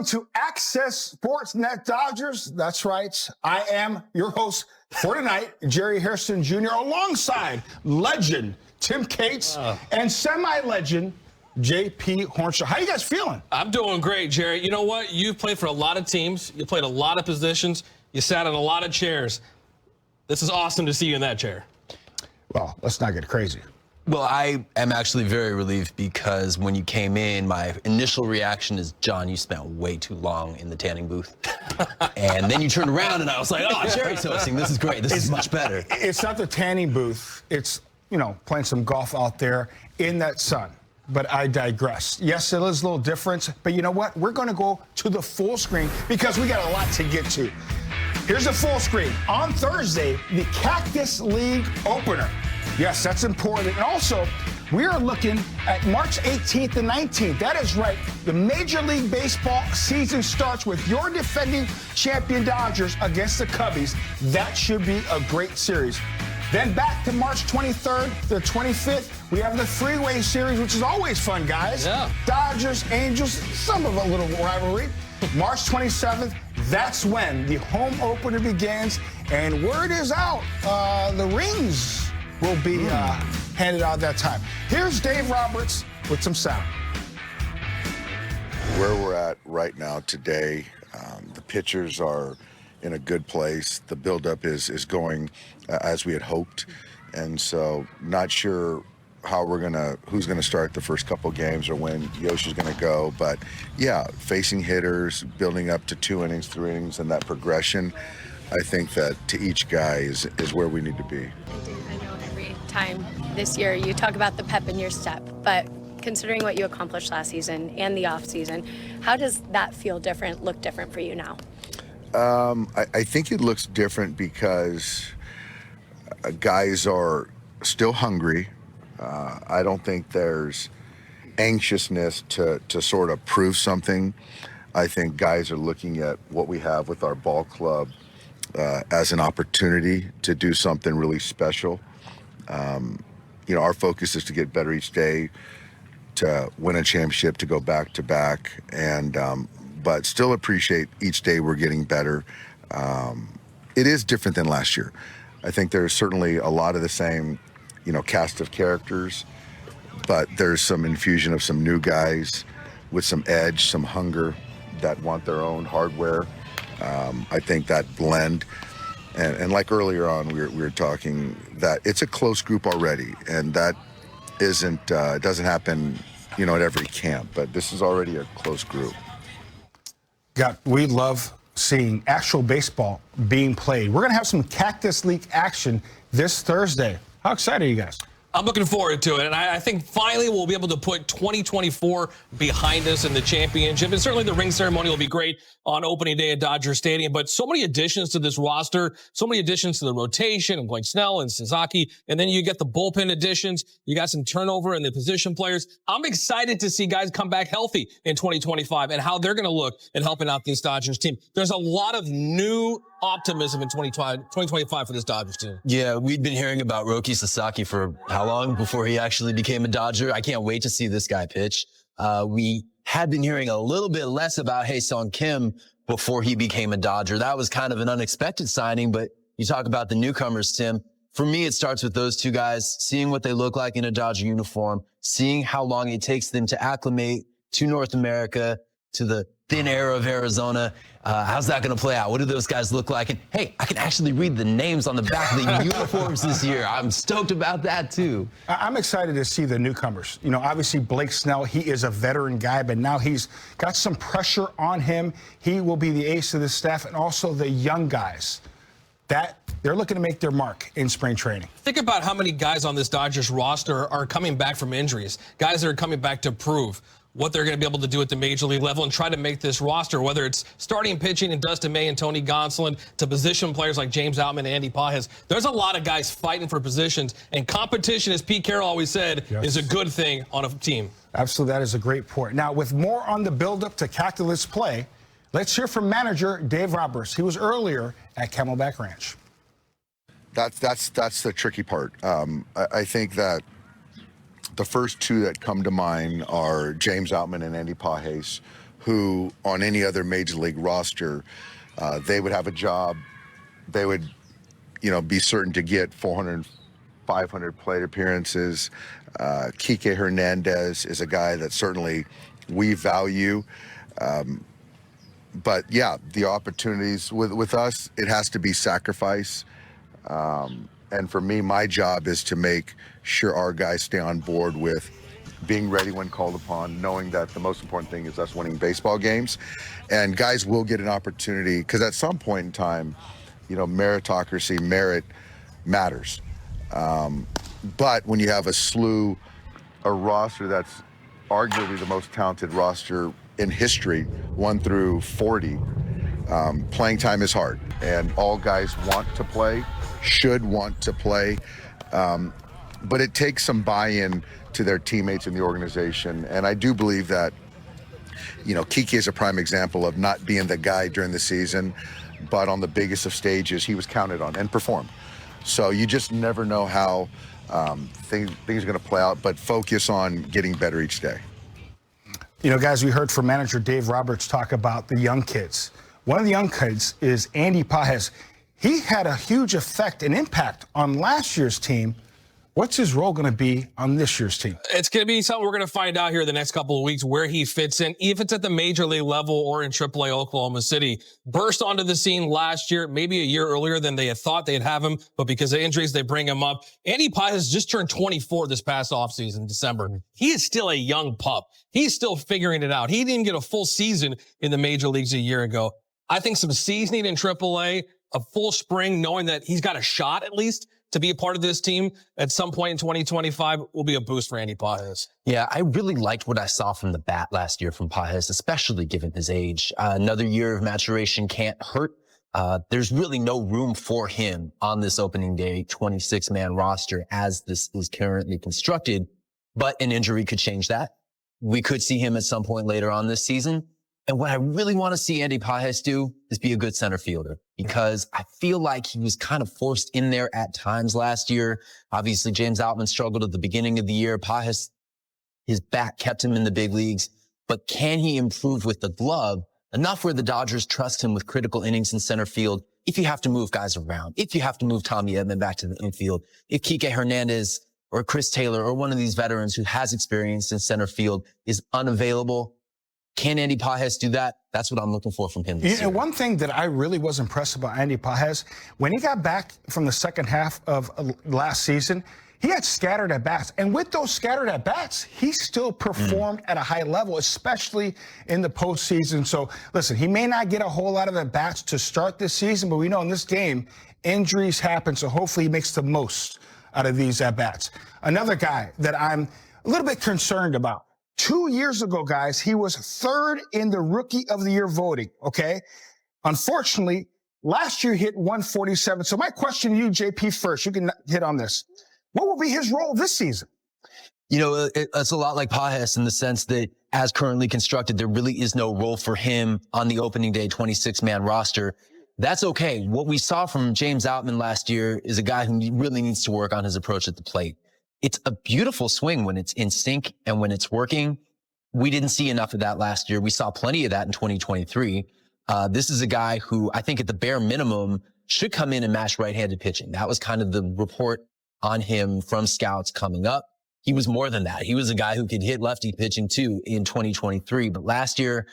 Welcome to Access Sportsnet Dodgers. That's right. I am your host for tonight, Jerry Harrison Jr., alongside legend Tim Cates and semi-legend JP Hornshaw. How you guys feeling? I'm doing great, Jerry. You know what? You've played for a lot of teams. You played a lot of positions. You sat in a lot of chairs. This is awesome to see you in that chair. Well, let's not get crazy. Well, I am actually very relieved because when you came in, my initial reaction is, John, you spent way too long in the tanning booth. And then you turned around and I was like, oh, Jerry's hosting. This is great. This is much better. It's not the tanning booth. It's, you know, playing some golf out there in that sun. But I digress. Yes, it is a little different. But you know what? We're going to go to the full screen because we got a lot to get to. Here's the full screen. On Thursday, the Cactus League opener. Yes, that's important. And also, we are looking at March 18th and 19th. That is right. The Major League Baseball season starts with your defending champion Dodgers against the Cubbies. That should be a great series. Then back to March 23rd, the 25th, we have the Freeway Series, which is always fun, guys. Yeah. Dodgers, Angels, some of a little rivalry. March 27th, that's when the home opener begins. And word is out, the rings will be handed out that time. Here's Dave Roberts with some sound. Where we're at right now today, the pitchers are in a good place. The buildup is going as we had hoped. And so not sure how who's gonna start the first couple games or when Yoshi's gonna go. But yeah, facing hitters, building up to 2 innings, 3 innings, and that progression, I think that to each guy is where we need to be. I know every time this year you talk about the pep in your step, but considering what you accomplished last season and the off season, how does that feel different, look different for you now? I think it looks different because guys are still hungry. I don't think there's anxiousness to sort of prove something. I think guys are looking at what we have with our ball club as an opportunity to do something really special. You know, our focus is to get better each day, to win a championship, to go back to back, and but still appreciate each day we're getting better. It is different than last year. I think there's certainly a lot of the same, you know, cast of characters, but there's some infusion of some new guys with some edge, some hunger that want their own hardware. I think that blend, and like earlier on, we were talking that it's a close group already, and that isn't doesn't happen, you know, at every camp. But this is already a close group. We love seeing actual baseball being played. We're gonna have some Cactus League action this Thursday. How excited are you guys? I'm looking forward to it, and I think finally we'll be able to put 2024 behind us in the championship. And certainly the ring ceremony will be great on opening day at Dodger Stadium. But so many additions to this roster, so many additions to the rotation, and Blake Snell and Sasaki, and then you get the bullpen additions. You got some turnover in the position players. I'm excited to see guys come back healthy in 2025 and how they're going to look in helping out this Dodgers team. There's a lot of new optimism in 2025 for this Dodgers team. Yeah, we'd been hearing about Roki Sasaki for how long before he actually became a Dodger? I can't wait to see this guy pitch. We had been hearing a little bit less about Hae-Sung Kim before he became a Dodger. That was kind of an unexpected signing, but you talk about the newcomers, Tim. For me, it starts with those two guys, seeing what they look like in a Dodger uniform, seeing how long it takes them to acclimate to North America, to the thin air of Arizona. How's that going to play out? What do those guys look like? And hey, I can actually read the names on the back of the uniforms this year. I'm stoked about that too. I'm excited to see the newcomers. You know, obviously Blake Snell, he is a veteran guy, but now he's got some pressure on him. He will be the ace of the staff, and also the young guys that they're looking to make their mark in spring training. Think about how many guys on this Dodgers roster are coming back from injuries, guys that are coming back to prove what they're going to be able to do at the major league level and try to make this roster, whether it's starting pitching and Dustin May and Tony Gonsolin to position players like James Outman and Andy Pages. There's a lot of guys fighting for positions, and competition, as Pete Carroll always said, is a good thing on a team. Absolutely, that is a great point. Now, with more on the buildup to Cactus play, let's hear from manager Dave Roberts. He was earlier at Camelback Ranch. That's the tricky part. I think that the first two that come to mind are James Outman and Andy Pages, who on any other major league roster, they would have a job. They would, be certain to get 400, 500 plate appearances. Kike Hernandez is a guy that certainly we value. But yeah, the opportunities with us, it has to be sacrifice. And for me, my job is to make sure our guys stay on board with being ready when called upon, knowing that the most important thing is us winning baseball games. And guys will get an opportunity because at some point in time, meritocracy, merit matters. But when you have a roster that's arguably the most talented roster in history, 1 through 40, playing time is hard. And all guys want to play, should want to play. But it takes some buy-in to their teammates in the organization. And I do believe that, Kike is a prime example of not being the guy during the season, but on the biggest of stages, he was counted on and performed. So you just never know how things are going to play out, but focus on getting better each day. Guys, we heard from manager Dave Roberts talk about the young kids. One of the young kids is Andy Pages. He had a huge effect and impact on last year's team. What's his role going to be on this year's team? It's going to be something we're going to find out here the next couple of weeks where he fits in, if it's at the major league level or in AAA Oklahoma City. Burst onto the scene last year, maybe a year earlier than they had thought they'd have him, but because of injuries, they bring him up. Andy Pages just turned 24 this past offseason, December. He is still a young pup. He's still figuring it out. He didn't get a full season in the major leagues a year ago. I think some seasoning in AAA, a full spring, knowing that he's got a shot at least to be a part of this team at some point in 2025 will be a boost for Andy Pages. Yeah, I really liked what I saw from the bat last year from Pages, especially given his age. Another year of maturation can't hurt. There's really no room for him on this opening day 26-man roster as this is currently constructed, but an injury could change that. We could see him at some point later on this season. And what I really want to see Andy Pages do is be a good center fielder, because I feel like he was kind of forced in there at times last year. Obviously, James Outman struggled at the beginning of the year. Pages, his back kept him in the big leagues, but can he improve with the glove enough where the Dodgers trust him with critical innings in center field? If you have to move guys around, if you have to move Tommy Edman back to the infield, if Kike Hernandez or Chris Taylor or one of these veterans who has experience in center field is unavailable, can Andy Pages do that? That's what I'm looking for from him this year. One thing that I really was impressed about Andy Pages, when he got back from the second half of last season, he had scattered at-bats. And with those scattered at-bats, he still performed at a high level, especially in the postseason. So, listen, he may not get a whole lot of at-bats to start this season, but we know in this game, injuries happen. So hopefully he makes the most out of these at-bats. Another guy that I'm a little bit concerned about. 2 years ago, guys, he was third in the Rookie of the Year voting, okay? Unfortunately, last year he hit 147. So my question to you, JP, first, you can hit on this. What will be his role this season? It's a lot like Pages in the sense that as currently constructed, there really is no role for him on the opening day 26-man roster. That's okay. What we saw from James Outman last year is a guy who really needs to work on his approach at the plate. It's a beautiful swing when it's in sync and when it's working. We didn't see enough of that last year. We saw plenty of that in 2023. This is a guy who I think at the bare minimum should come in and match right-handed pitching. That was kind of the report on him from scouts coming up. He was more than that. He was a guy who could hit lefty pitching too in 2023. But last year,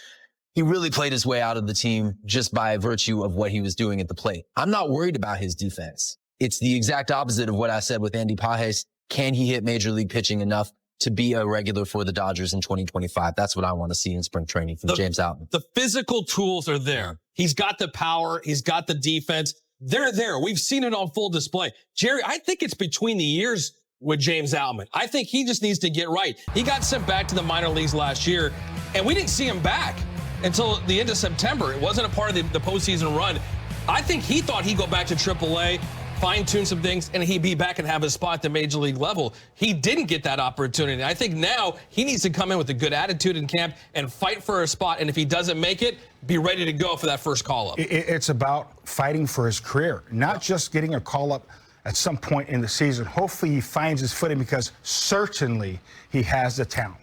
he really played his way out of the team just by virtue of what he was doing at the plate. I'm not worried about his defense. It's the exact opposite of what I said with Andy Pages. Can he hit major league pitching enough to be a regular for the Dodgers in 2025? That's what I want to see in spring training from James Outman. The physical tools are there. He's got the power. He's got the defense. They're there. We've seen it on full display. Jerry, I think it's between the years with James Outman. I think he just needs to get right. He got sent back to the minor leagues last year, and we didn't see him back until the end of September. It wasn't a part of the postseason run. I think he thought he'd go back to AAA, fine-tune some things, and he'd be back and have a spot at the major league level. He didn't get that opportunity. I think now he needs to come in with a good attitude in camp and fight for a spot. And if he doesn't make it, be ready to go for that first call-up. It's about fighting for his career, not just getting a call-up at some point in the season. Hopefully he finds his footing because certainly he has the talent.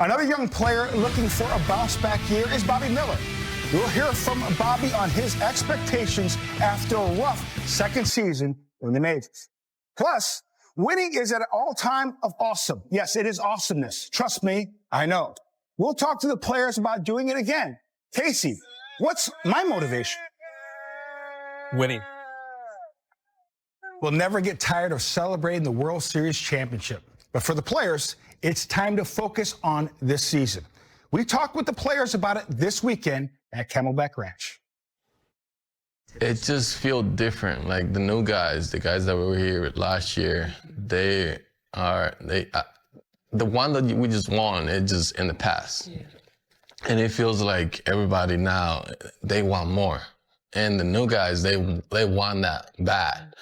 Another young player looking for a bounce-back year is Bobby Miller. We'll hear from Bobby on his expectations after a rough second season in the majors. Plus, winning is at an all-time of awesome. Yes, it is awesomeness. Trust me, I know. We'll talk to the players about doing it again. Casey, what's my motivation? Winning. We'll never get tired of celebrating the World Series championship. But for the players, it's time to focus on this season. We talked with the players about it this weekend at Camelback Ranch. It just feels different. Like the new guys, the guys that were here last year, the one that we just won, it just in the past. Yeah. And it feels like everybody now, they want more. And the new guys, they want that bad.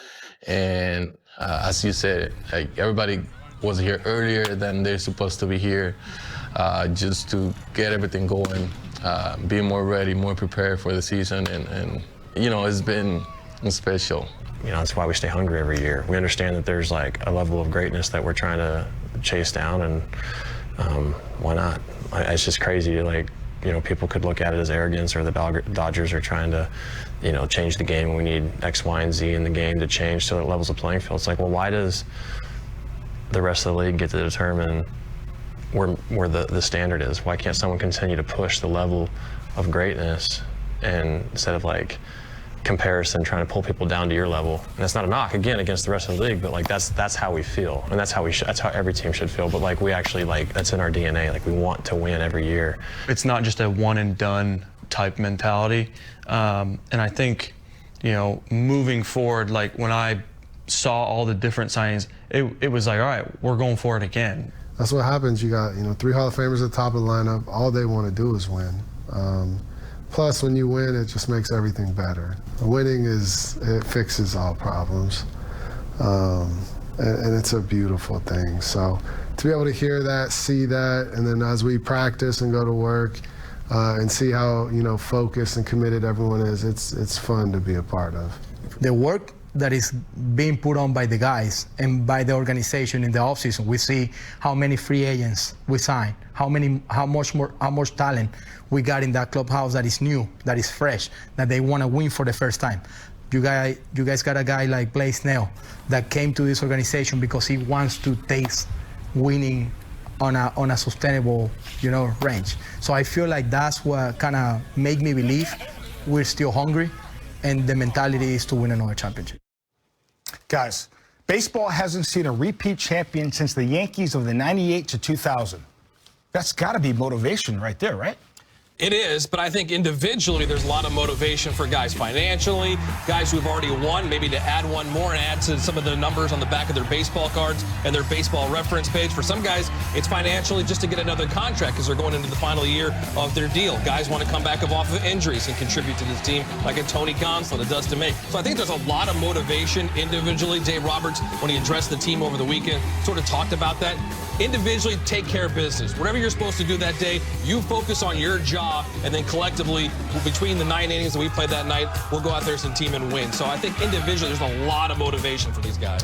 And as you said, like everybody was here earlier than they're supposed to be here, just to get everything going, be more ready, more prepared for the season. And you know, it's been special. You know, that's why we stay hungry every year. We understand that there's like a level of greatness that we're trying to chase down, and why not? It's just crazy to, like, you know, people could look at it as arrogance, or the Dodgers are trying to, you know, change the game. We need X, Y, and Z in the game to change so it levels the playing field. It's like, well, why does the rest of the league get to determine where the standard is? Why can't someone continue to push the level of greatness, and instead of like comparison, trying to pull people down to your level? And that's not a knock, again, against the rest of the league, but like that's how we feel, and that's how every team should feel. But like, we actually, like, that's in our DNA. Like, we want to win every year. It's not just a one and done type mentality, and I think, you know, moving forward, like when I saw all the different signings, it was like, all right, we're going for it again. That's what happens. You got, you know, 3 Hall of Famers at the top of the lineup. All they want to do is win. Plus, when you win, it just makes everything better. Winning it fixes all problems. And it's a beautiful thing. So to be able to hear that, see that, and then as we practice and go to work and see how, you know, focused and committed everyone is, it's fun to be a part of. The work that is being put on by the guys and by the organization in the offseason, we see how many free agents we sign, how much talent we got in that clubhouse that is new, that is fresh, that they want to win for the first time. You guys got a guy like Blake Snell that came to this organization because he wants to taste winning on a sustainable, you know, range. So I feel like that's what kind of make me believe we're still hungry, and the mentality is to win another championship. Guys, baseball hasn't seen a repeat champion since the Yankees of the 98 to 2000. That's got to be motivation right there, right? It is, but I think individually there's a lot of motivation for guys financially, guys who've already won, maybe to add one more and add to some of the numbers on the back of their baseball cards and their baseball reference page. For some guys, it's financially just to get another contract because they're going into the final year of their deal. Guys want to come back off of injuries and contribute to this team like a Tony Gonsolin does to me. So I think there's a lot of motivation individually. Dave Roberts, when he addressed the team over the weekend, sort of talked about that. Individually, take care of business. Whatever you're supposed to do that day, you focus on your job, and then collectively, between the 9 innings that we played that night, we'll go out there as a team and win. So I think individually, there's a lot of motivation for these guys.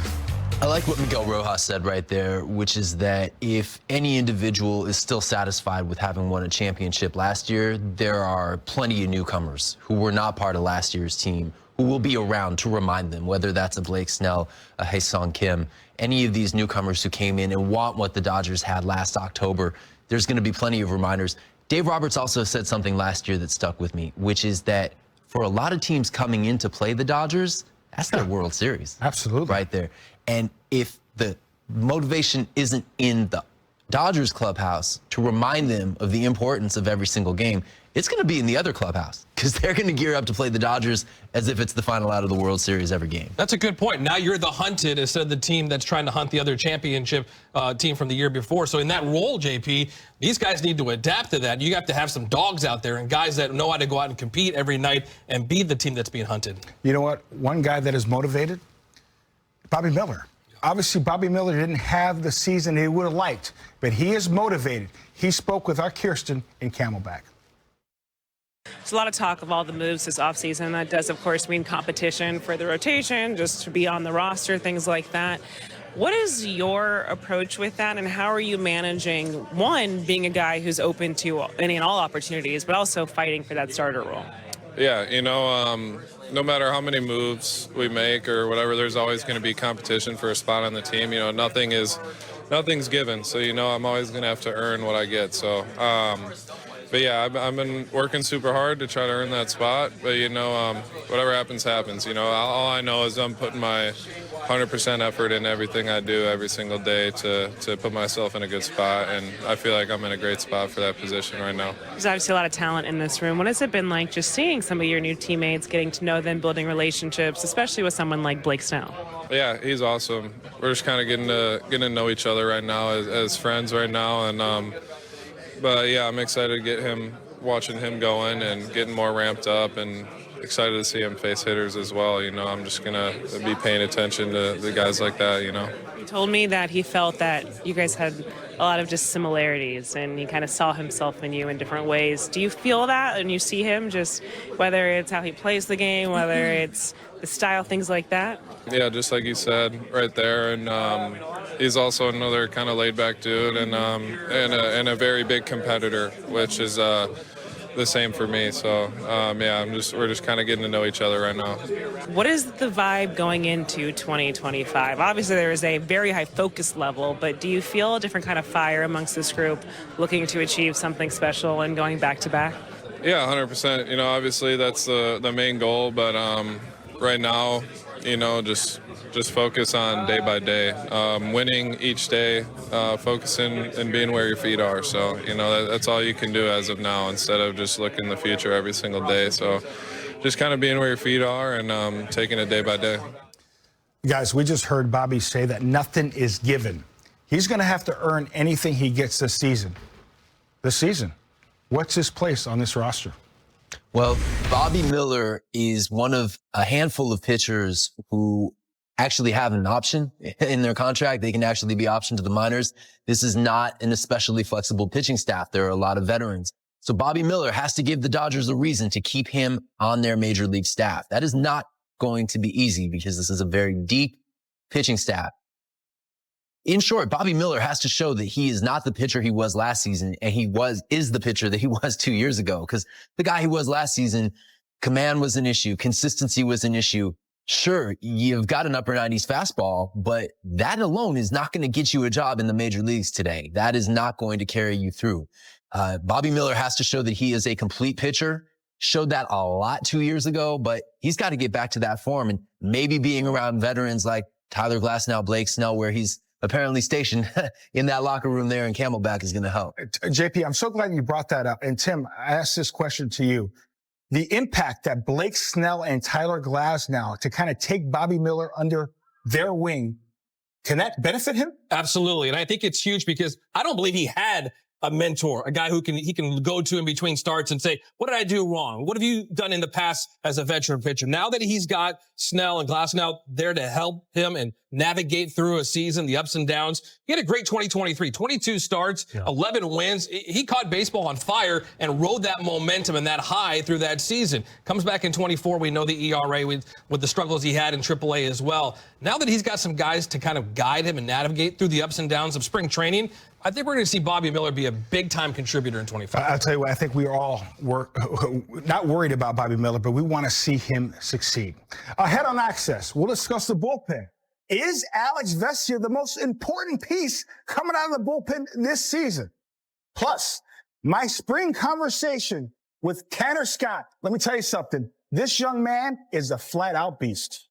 I like what Miguel Rojas said right there, which is that if any individual is still satisfied with having won a championship last year, there are plenty of newcomers who were not part of last year's team who will be around to remind them, whether that's a Blake Snell, a Ha-Seong Kim, any of these newcomers who came in and want what the Dodgers had last October. There's going to be plenty of reminders. Dave Roberts also said something last year that stuck with me, which is that for a lot of teams coming in to play the Dodgers, that's their World Series. Absolutely. Right there. And if the motivation isn't in the Dodgers clubhouse to remind them of the importance of every single game, it's going to be in the other clubhouse because they're going to gear up to play the Dodgers as if it's the final out of the World Series every game. That's a good point. Now you're the hunted instead of the team that's trying to hunt the other championship team from the year before. So in that role, JP, these guys need to adapt to that. You have to have some dogs out there and guys that know how to go out and compete every night and be the team that's being hunted. You know what? One guy that is motivated, Bobby Miller. Obviously, Bobby Miller didn't have the season he would have liked, but he is motivated. He spoke with our Kirsten in Camelback. There's a lot of talk of all the moves this offseason. That does, of course, mean competition for the rotation, just to be on the roster, things like that. What is your approach with that, and how are you managing, one, being a guy who's open to any and all opportunities, but also fighting for that starter role? Yeah, no matter how many moves we make or whatever, there's always going to be competition for a spot on the team. Nothing's given, so I'm always going to have to earn what I get. So, but yeah, I've been working super hard to try to earn that spot. But whatever happens, happens. All I know is I'm putting my 100% effort in everything I do every single day to put myself in a good spot, and I feel like I'm in a great spot for that position right now. There's obviously a lot of talent in this room. What has it been like just seeing some of your new teammates, getting to know them, building relationships, especially with someone like Blake Snell? Yeah, he's awesome. We're just kind of getting to know each other right now as friends right now, and but yeah, I'm excited to watching him going and getting more ramped up, and excited to see him face hitters as well. I'm just gonna be paying attention to the guys like that. He told me that he felt that you guys had a lot of just similarities, and he kind of saw himself in you in different ways. Do you feel that, and you see him, just whether it's how he plays the game, whether it's the style, things like that? Yeah, just like you said right there, and he's also another kind of laid-back dude, and a very big competitor, which is the same for me. So yeah, we're just kind of getting to know each other right now. What is the vibe going into 2025? Obviously, there is a very high focus level, but do you feel a different kind of fire amongst this group, looking to achieve something special and going back to back? Yeah, 100%. Obviously that's the main goal, but right now, just focus on day by day, winning each day, focusing and being where your feet are. So, that's all you can do as of now, instead of just looking in the future every single day. So just kind of being where your feet are and taking it day by day. Guys, we just heard Bobby say that nothing is given. He's going to have to earn anything he gets this season. What's his place on this roster? Well, Bobby Miller is one of a handful of pitchers who actually have an option in their contract. They can actually be optioned to the minors. This is not an especially flexible pitching staff. There are a lot of veterans. So Bobby Miller has to give the Dodgers a reason to keep him on their major league staff. That is not going to be easy because this is a very deep pitching staff. In short, Bobby Miller has to show that he is not the pitcher he was last season, and is the pitcher that he was 2 years ago. Because the guy he was last season, command was an issue, consistency was an issue. Sure, you've got an upper 90s fastball, but that alone is not going to get you a job in the major leagues today. That is not going to carry you through. Bobby Miller has to show that he is a complete pitcher. Showed that a lot 2 years ago, but he's got to get back to that form, and maybe being around veterans like Tyler Glasnow, Blake Snell, where he's apparently stationed in that locker room there in Camelback, is going to help. JP, I'm so glad you brought that up. And Tim, I asked this question to you. The impact that Blake Snell and Tyler Glasnow to kind of take Bobby Miller under their wing, can that benefit him? Absolutely. And I think it's huge because I don't believe he had a mentor, a guy he can go to in between starts and say, what did I do wrong? What have you done in the past as a veteran pitcher? Now that he's got Snell and Glasnow there to help him and navigate through a season, the ups and downs. He had a great 2023, 22 starts, 11 wins. He caught baseball on fire and rode that momentum and that high through that season. Comes back in 24. We know the ERA with the struggles he had in AAA as well. Now that he's got some guys to kind of guide him and navigate through the ups and downs of spring training, I think we're going to see Bobby Miller be a big-time contributor in 25. I'll tell you what, I think we all were not worried about Bobby Miller, but we want to see him succeed. Ahead on Access, we'll discuss the bullpen. Is Alex Vesia the most important piece coming out of the bullpen this season? Plus, my spring conversation with Tanner Scott. Let me tell you something. This young man is a flat-out beast.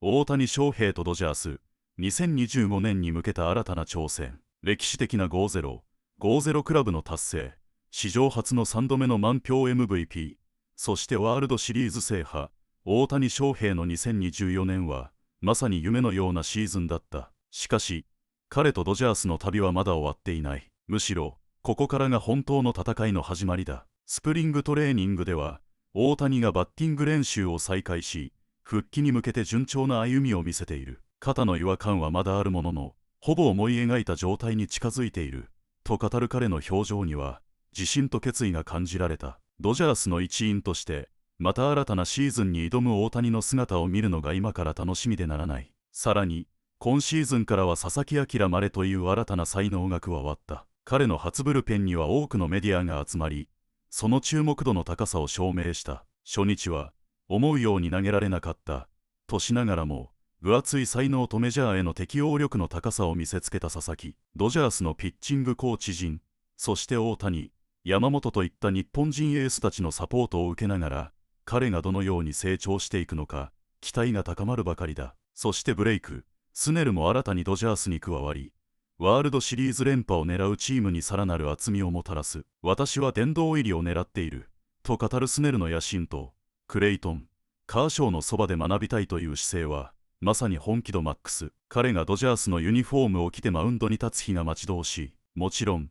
大谷翔平とドジャース、2025年に向けた新たな挑戦。歴史的な 5-0 クラブの達成。史上初の3度目の満票 MVP。そしてワールドシリーズ制覇。大谷翔平の2024年は、まさに夢のようなシーズンだった。しかし、彼とドジャースの旅はまだ終わっていない。むしろ、ここからが本当の戦いの始まりだ。スプリングトレーニングでは、大谷がバッティング練習を再開し、復帰に向けて順調な歩みを見せている。肩の違和感はまだあるものの、ほぼ思い描いた状態に近づいている。と語る彼の表情には、自信と決意が感じられた。ドジャースの一員として、また新たなシーズンに挑む大谷の姿を見るのが今から楽しみでならない。さらに、今シーズンからは佐々木朗まれという新たな才能が加わった。彼の初ブルペンには多くのメディアが集まり、その注目度の高さを証明した。初日は、思うように投げられなかった、としながらも、分厚い才能とメジャーへの適応力の高さを見せつけた佐々木。ドジャースのピッチングコーチ陣、そして大谷、山本といった日本人エースたちのサポートを受けながら、彼がどのように成長していくのか、期待が高まるばかりだ。そしてブレイク、スネルも新たにドジャースに加わり、ワールドシリーズ連覇を狙うチームにさらなる厚みをもたらす。私は殿堂入りを狙っている、と語るスネルの野心と、クレイトン、カーショーのそばで学びたいという姿勢は、まさに本気度マックス。彼がドジャースのユニフォームを着てマウンドに立つ日が待ち遠しい。もちろん、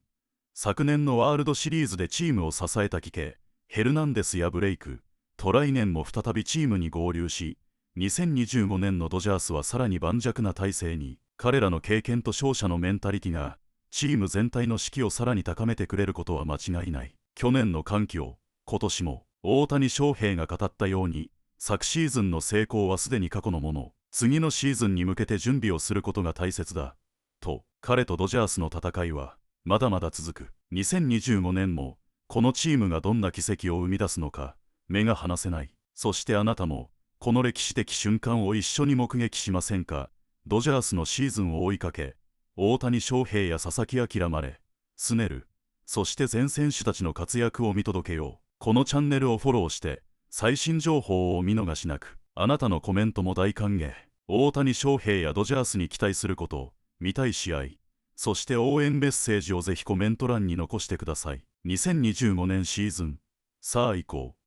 昨年のワールドシリーズでチームを支えた貴兄、ヘルナンデスやブレイク、と来年も再びチームに合流し、2025年のドジャースはさらに盤石な体制に、彼らの経験と勝者のメンタリティが、チーム全体の士気をさらに高めてくれることは間違いない。去年の歓喜を、今年も、大谷翔平が語ったように、昨シーズンの成功はすでに過去のもの。次のシーズンに向けて準備をすることが大切だ。と、彼とドジャースの戦いは、まだまだ続く。2025年も、このチームがどんな奇跡を生み出すのか、目が離せない。そしてあなたも、この歴史的瞬間を一緒に目撃しませんか。ドジャースのシーズンを追いかけ、大谷翔平や佐々木朗まれ、スネル、そして全選手たちの活躍を見届けよう。このチャンネルをフォローして、最新情報をお見逃しなく。あなたのコメントも大歓迎。大谷翔平やドジャースに期待すること、見たい試合、そして応援メッセージをぜひコメント欄に残してください。2025年シーズン、さあ行こう。